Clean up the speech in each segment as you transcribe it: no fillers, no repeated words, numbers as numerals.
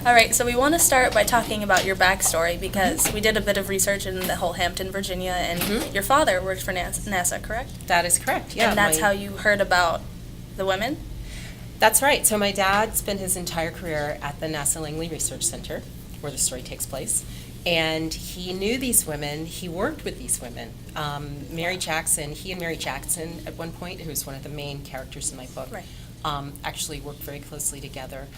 All right, so we want to start by talking about your backstory because we did a bit of research in the whole Hampton, Virginia, and your father worked for NASA, correct? That is correct, yeah. And that's how you heard about the women? That's right. So my dad spent his entire career at the NASA Langley Research Center, where the story takes place. And he knew these women. He worked with these women. Mary Jackson, he and Mary Jackson at one point, who was one of the main characters in my book, actually worked very closely together.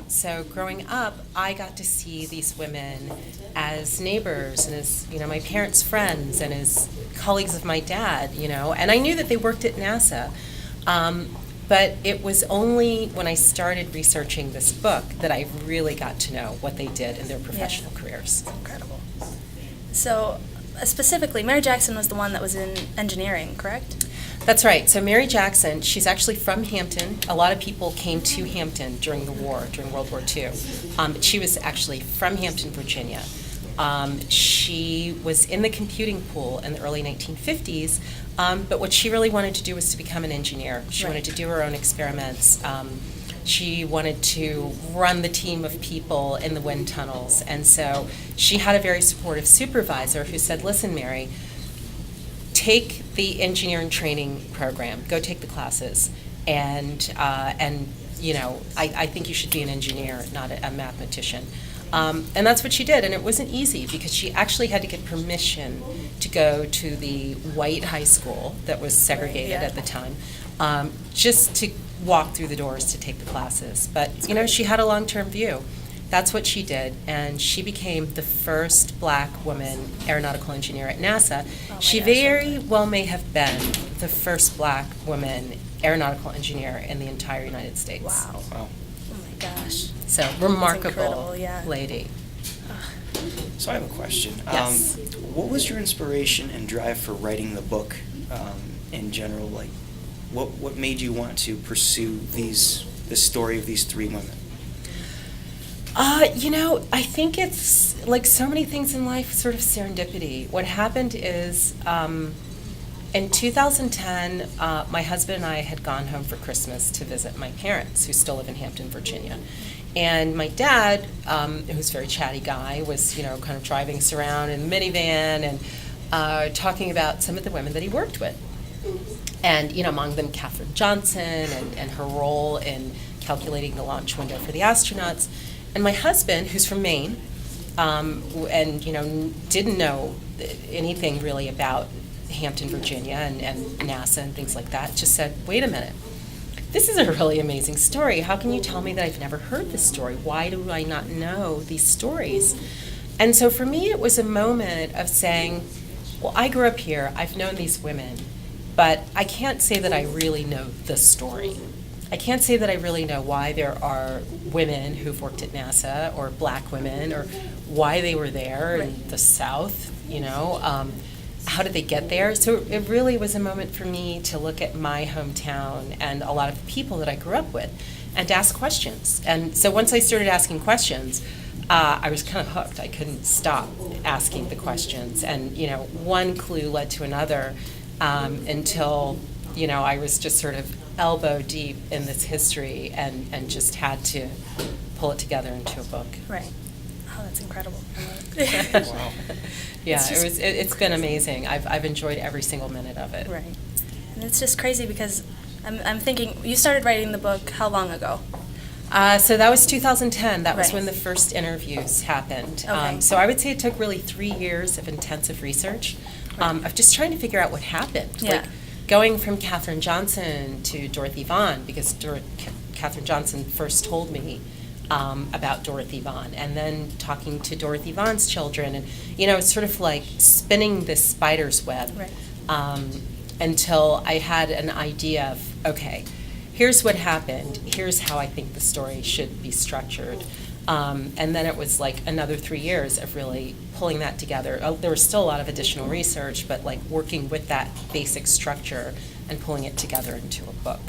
So growing up, I got to see these women as neighbors and as, my parents' friends and as colleagues of my dad, and I knew that they worked at NASA. But it was only when I started researching this book that I really got to know what they did in their professional careers. Incredible. So specifically, Mary Jackson was the one that was in engineering, correct? That's right. So Mary Jackson, she's actually from Hampton. A lot of people came to Hampton during the war, during World War II. But she was actually from Hampton, Virginia. She was in the computing pool in the early 1950s, but what she really wanted to do was to become an engineer. She wanted to do her own experiments. She wanted to run the team of people in the wind tunnels. And so she had a very supportive supervisor who said, listen, Mary, take the engineering training program, go take the classes, and I think you should be an engineer, not a mathematician. And that's what she did, and it wasn't easy because she actually had to get permission to go to the white high school that was segregated at the time, just to walk through the doors to take the classes. But, she had a long-term view. That's what she did, and she became the first black woman aeronautical engineer at NASA. She very well may have been the first black woman aeronautical engineer in the entire United States. Wow. Oh my gosh. So, remarkable lady. So I have a question. Yes. What was your inspiration and drive for writing the book in general? Like, what made you want to pursue the story of these three women? I think it's like so many things in life, sort of serendipity. What happened is, in 2010, my husband and I had gone home for Christmas to visit my parents, who still live in Hampton, Virginia. And my dad, who's a very chatty guy, was, kind of driving us around in the minivan and talking about some of the women that he worked with. And, among them, Katherine Johnson and her role in calculating the launch window for the astronauts. And my husband, who's from Maine, and, didn't know anything really about Hampton, Virginia and NASA and things like that, just said, wait a minute. This is a really amazing story. How can you tell me that I've never heard this story? Why do I not know these stories? And so for me, it was a moment of saying, well, I grew up here. I've known these women, but I can't say that I really know the story. I can't say that I really know why there are women who've worked at NASA or black women or why they were there in the South, how did they get there? So it really was a moment for me to look at my hometown and a lot of the people that I grew up with and to ask questions. And so once I started asking questions, I was kind of hooked. I couldn't stop asking the questions. And, one clue led to another until, I was just sort of elbow deep in this history and just had to pull it together into a book. Right. Oh, that's incredible. I love it. Wow. Yeah, it's been amazing. I've enjoyed every single minute of it. Right. And it's just crazy because I'm thinking, you started writing the book how long ago? So that was 2010. That was when the first interviews happened. Okay. So I would say it took really 3 years of intensive research of just trying to figure out what happened. Yeah. Like going from Katherine Johnson to Dorothy Vaughan, because Katherine Johnson first told me about Dorothy Vaughan, and then talking to Dorothy Vaughan's children, and it's sort of like spinning this spider's web until I had an idea of, okay, here's what happened, here's how I think the story should be structured. And then it was like another 3 years of really pulling that together. There was still a lot of additional research, but like working with that basic structure and pulling it together into a book.